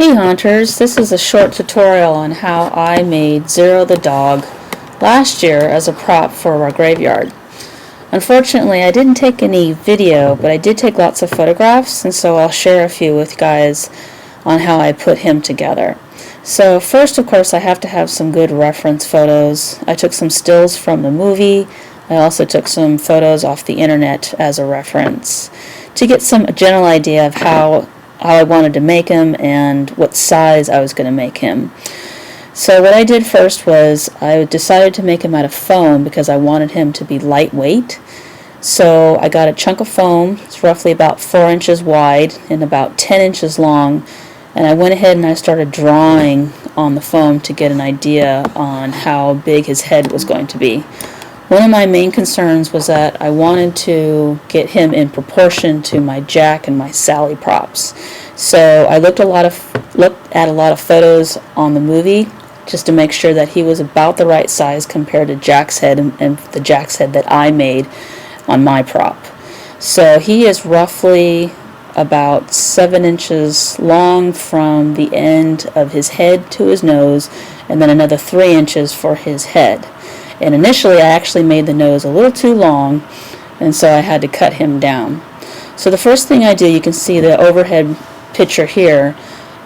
Hey Hunters, this is a short tutorial on how I made Zero the dog last year as a prop for our graveyard. Unfortunately, I didn't take any video, but I did take lots of photographs, and so I'll share a few with you guys on how I put him together. So first, of course, I have to have some good reference photos. I took some stills from the movie. I also took some photos off the internet as a reference to get some general idea of how I wanted to make him and what size I was going to make him. So what I did first was I decided to make him out of foam because I wanted him to be lightweight. So I got a chunk of foam. It's roughly about 4 inches wide and about 10 inches long, and I went ahead and I started drawing on the foam to get an idea on how big his head was going to be. One of my main concerns was that I wanted to get him in proportion to my Jack and my Sally props. So I looked at a lot of photos on the movie just to make sure that he was about the right size compared to Jack's head and the Jack's head that I made on my prop. So he is roughly about 7 inches long from the end of his head to his nose, and then another 3 inches for his head. And initially I actually made the nose a little too long, and so I had to cut him down. So the first thing I do, you can see the overhead picture here,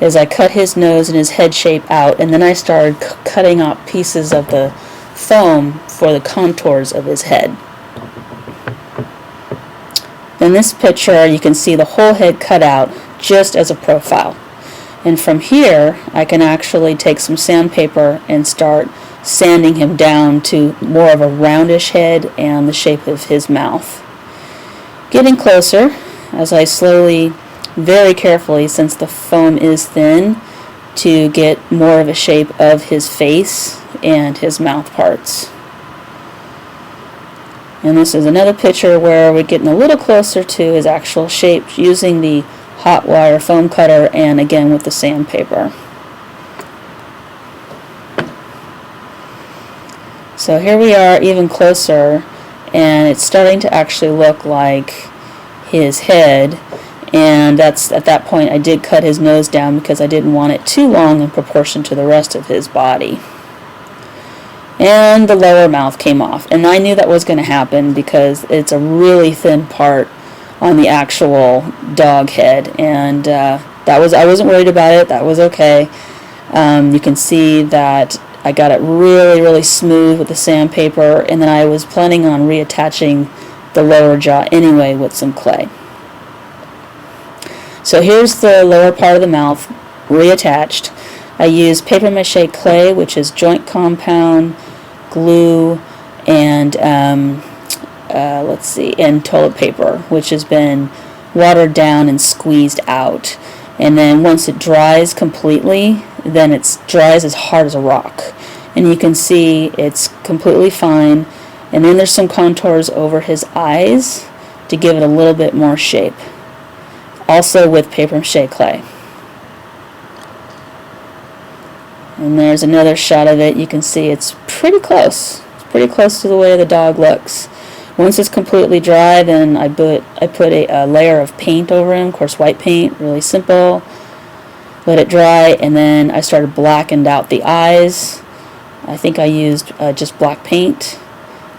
is I cut his nose and his head shape out, and then I started cutting out pieces of the foam for the contours of his head. In this picture you can see the whole head cut out just as a profile. And from here I can actually take some sandpaper and start sanding him down to more of a roundish head and the shape of his mouth. Getting closer as I slowly, very carefully, since the foam is thin, to get more of a shape of his face and his mouth parts. And this is another picture where we're getting a little closer to his actual shape using the hot wire foam cutter and again with the sandpaper. So here we are even closer, and it's starting to actually look like his head, and that's at that point I did cut his nose down because I didn't want it too long in proportion to the rest of his body. And the lower mouth came off, and I knew that was going to happen because it's a really thin part on the actual dog head, and I wasn't worried about it. That was okay. You can see that I got it really smooth with the sandpaper, and then I was planning on reattaching the lower jaw anyway with some clay. So here's the lower part of the mouth reattached. I used paper mache clay, which is joint compound, glue, and and toilet paper, which has been watered down and squeezed out. And then once it dries completely, then it dries as hard as a rock. And you can see it's completely fine. And then there's some contours over his eyes to give it a little bit more shape. Also with paper mache clay. And there's another shot of it. You can see it's pretty close. It's pretty close to the way the dog looks. Once it's completely dry, then I put a layer of paint over him, of course white paint, really simple. Let it dry, and then I started blackened out the eyes. I think I used just black paint.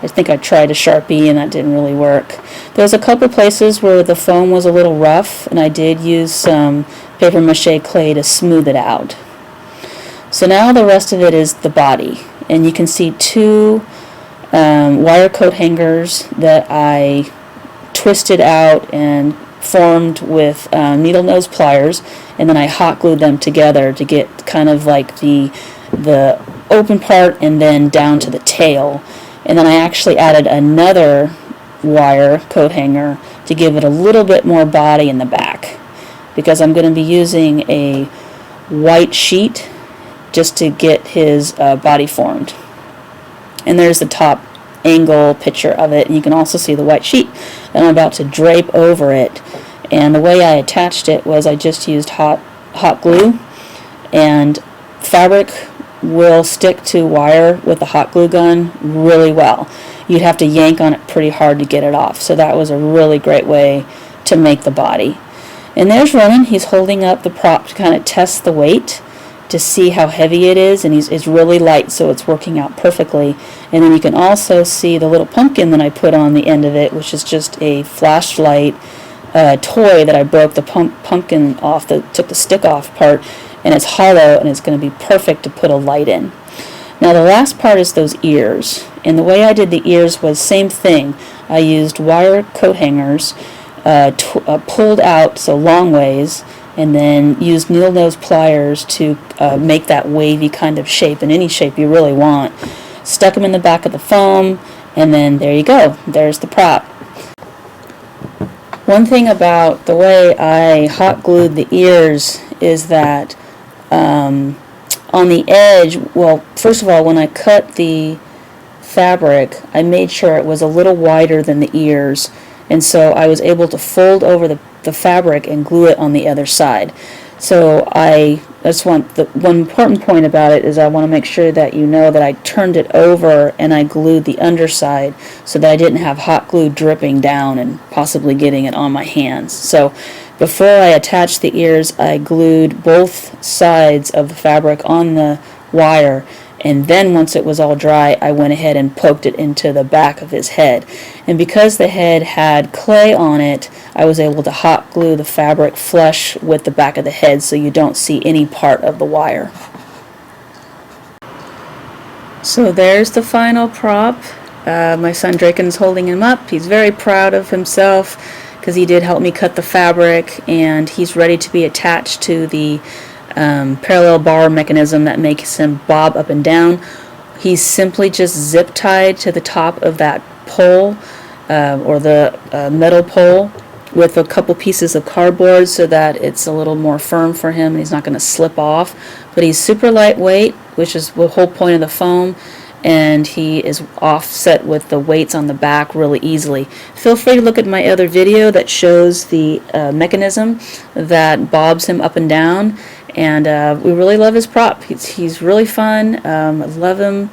I think I tried a Sharpie and that didn't really work. There's a couple places where the foam was a little rough, and I did use some paper mache clay to smooth it out. So now the rest of it is the body, and you can see two wire coat hangers that I twisted out and formed with needle nose pliers, and then I hot glued them together to get kind of like the open part and then down to the tail. And then I actually added another wire coat hanger to give it a little bit more body in the back, because I'm going to be using a white sheet just to get his body formed. And there's the top angle picture of it, and you can also see the white sheet that I'm about to drape over it. And the way I attached it was I just used hot glue, and fabric will stick to wire with the hot glue gun really well. You'd have to yank on it pretty hard to get it off, so that was a really great way to make the body. And there's Ronan. He's holding up the prop to kind of test the weight to see how heavy it is, and it's really light, so it's working out perfectly. And then you can also see the little pumpkin that I put on the end of it, which is just a flashlight toy that I broke the pumpkin off, took the stick off part, and it's hollow, and it's going to be perfect to put a light in. Now the last part is those ears, and the way I did the ears was same thing. I used wire coat hangers, pulled out so long ways, and then used needle nose pliers to make that wavy kind of shape in any shape you really want. Stuck them in the back of the foam, and then there you go. There's the prop. One thing about the way I hot glued the ears is that on the edge, well, first of all, when I cut the fabric, I made sure it was a little wider than the ears, and so I was able to fold over the fabric and glue it on the other side. So I just want, the one important point about it is I want to make sure that you know that I turned it over and I glued the underside so that I didn't have hot glue dripping down and possibly getting it on my hands. So before I attached the ears, I glued both sides of the fabric on the wire, and then once it was all dry, I went ahead and poked it into the back of his head. And because the head had clay on it, I was able to hot glue the fabric flush with the back of the head so you don't see any part of the wire. So there's the final prop. My son Draken's holding him up. He's very proud of himself because he did help me cut the fabric, and he's ready to be attached to the parallel bar mechanism that makes him bob up and down. He's simply just zip tied to the top of that pole or the metal pole with a couple pieces of cardboard so that it's a little more firm for him and he's not going to slip off. But he's super lightweight, which is the whole point of the foam, and he is offset with the weights on the back really easily. Feel free to look at my other video that shows the mechanism that bobs him up and down. And we really love his prop. He's really fun. I love him.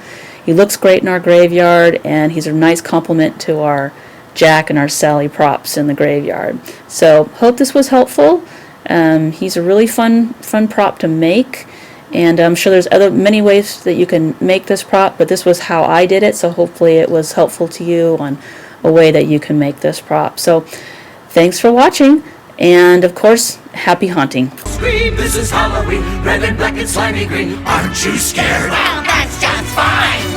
He looks great in our graveyard, and he's a nice complement to our Jack and our Sally props in the graveyard. So hope this was helpful. He's a really fun prop to make, and I'm sure there's many ways that you can make this prop, but this was how I did it, so hopefully it was helpful to you on a way that you can make this prop. So thanks for watching, and of course, happy haunting. Scream, this is Halloween, red and black and slimy green. Aren't you scared? Well, that's just fine.